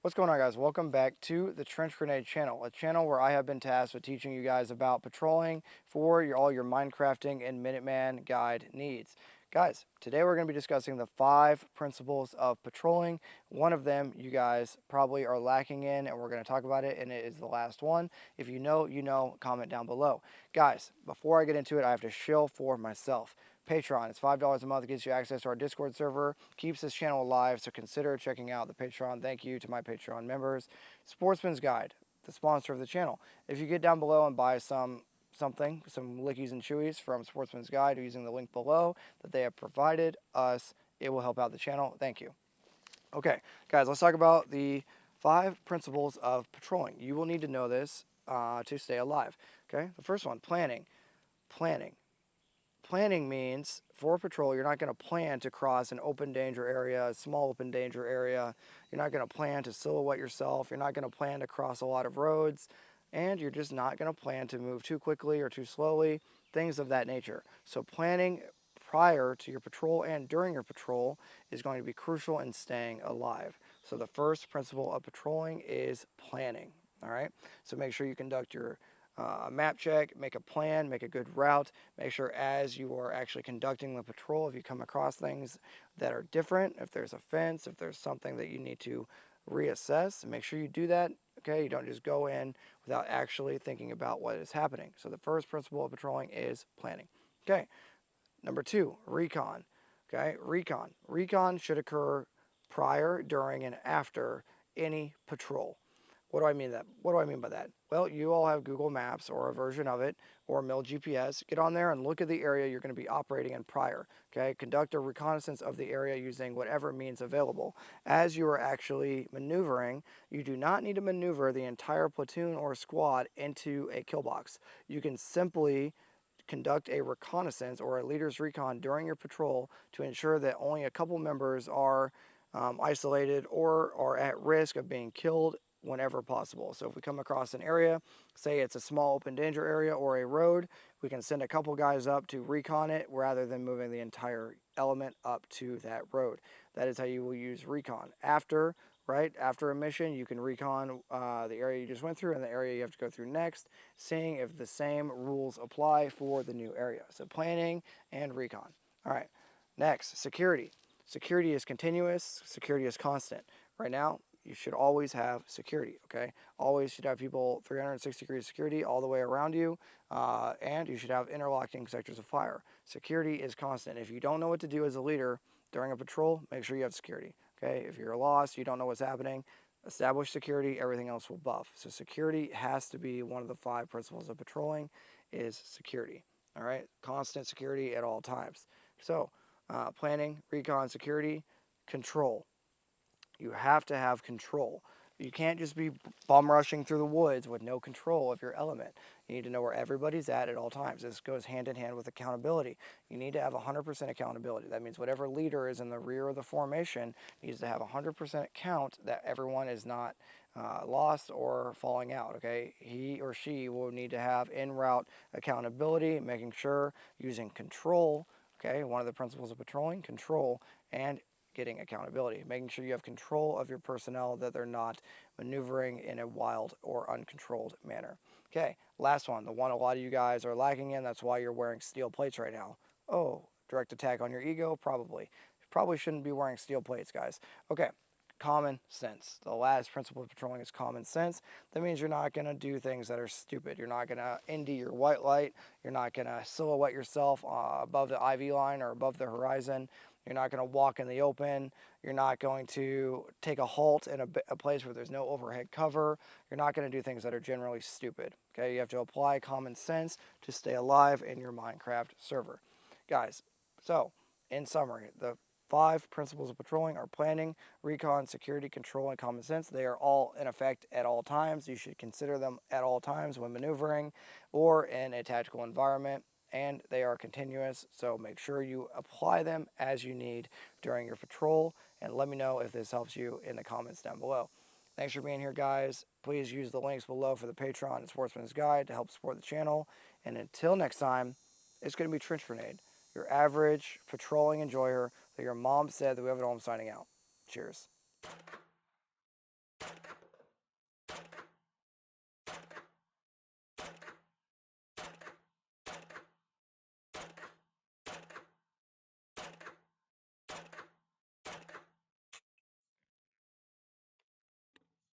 What's going on, guys? Welcome back to the Trench Grenade channel, a channel where I have been tasked with teaching you guys about patrolling for all your Minecrafting and Minuteman guide needs. Guys, today we're going to be discussing the 5 principles of patrolling. One of them you guys probably are lacking in, and we're going to talk about it, and it is the last one. If you know, you know, comment down below. Guys, before I get into it, I have to shill for myself. Patreon. It's $5 a month. It gives you access to our Discord server, keeps this channel alive, so consider checking out the Patreon. Thank you to my Patreon members. Sportsman's Guide, the sponsor of the channel. If you get down below and buy some lickies and chewies from Sportsman's Guide using the link below that they have provided us, it will help out the channel. Thank you. Okay, guys, let's talk about the 5 principles of patrolling. You will need to know this to stay alive. Okay, the first one, planning. Planning means for patrol, you're not going to plan to cross an open danger area, a small open danger area. You're not going to plan to silhouette yourself. You're not going to plan to cross a lot of roads. And you're just not going to plan to move too quickly or too slowly, things of that nature. So planning prior to your patrol and during your patrol is going to be crucial in staying alive. So the first principle of patrolling is planning. All right. So make sure you conduct your map check, make a plan, make a good route. Make sure as you are actually conducting the patrol, if you come across things that are different, if there's a fence, if there's something that you need to reassess, make sure you do that. Okay, you don't just go in without actually thinking about what is happening. So the first principle of patrolling is planning. Okay, number 2, recon. Okay, recon. Recon should occur prior, during, and after any patrol. What do I mean by that? Well, you all have Google Maps or a version of it or Mill GPS. Get on there and look at the area you're going to be operating in prior. Okay, conduct a reconnaissance of the area using whatever means available. As you are actually maneuvering, you do not need to maneuver the entire platoon or squad into a kill box. You can simply conduct a reconnaissance or a leader's recon during your patrol to ensure that only a couple members are isolated or are at risk of being killed whenever possible. So if we come across an area, say it's a small open danger area or a road, we can send a couple guys up to recon it rather than moving the entire element up to that road. That is how you will use recon. After a mission, you can recon the area you just went through and the area you have to go through next, seeing if the same rules apply for the new area. So planning and recon. All right, next, security. Security is continuous, security is constant. Right now, you should always have security, okay? Always should have people 360-degree security all the way around you, and you should have interlocking sectors of fire. Security is constant. If you don't know what to do as a leader during a patrol, make sure you have security, okay? If you're lost, you don't know what's happening, establish security, everything else will buff. So security has to be one of the 5 principles of patrolling is security, all right? Constant security at all times. So planning, recon, security, control. You have to have control. You can't just be bum rushing through the woods with no control of your element. You need to know where everybody's at all times. This goes hand in hand with accountability. You need to have 100% accountability. That means whatever leader is in the rear of the formation needs to have 100% count that everyone is not lost or falling out, okay? He or she will need to have en-route accountability, making sure using control, okay? One of the principles of patrolling, control, and getting accountability, making sure you have control of your personnel, that they're not maneuvering in a wild or uncontrolled manner. Okay, last one, the one a lot of you guys are lacking in, that's why you're wearing steel plates right now. Oh, direct attack on your ego? Probably. You probably shouldn't be wearing steel plates, guys. Okay, common sense. The last principle of patrolling is common sense. That means you're not going to do things that are stupid. You're not going to ND your white light. You're not going to silhouette yourself above the IV line or above the horizon. You're not going to walk in the open. You're not going to take a halt in a place where there's no overhead cover. You're not going to do things that are generally stupid. Okay, you have to apply common sense to stay alive in your Minecraft server. Guys, so in summary, the 5 principles of patrolling are planning, recon, security, control, and common sense. They are all in effect at all times. You should consider them at all times when maneuvering or in a tactical environment, and they are continuous, so make sure you apply them as you need during your patrol, and let me know if this helps you in the comments down below. Thanks for being here, guys. Please use the links below for the Patreon and Sportsman's Guide to help support the channel, and until next time, it's going to be Trench Grenade, your average patrolling enjoyer that your mom said that we have it all. I'm signing out. Cheers.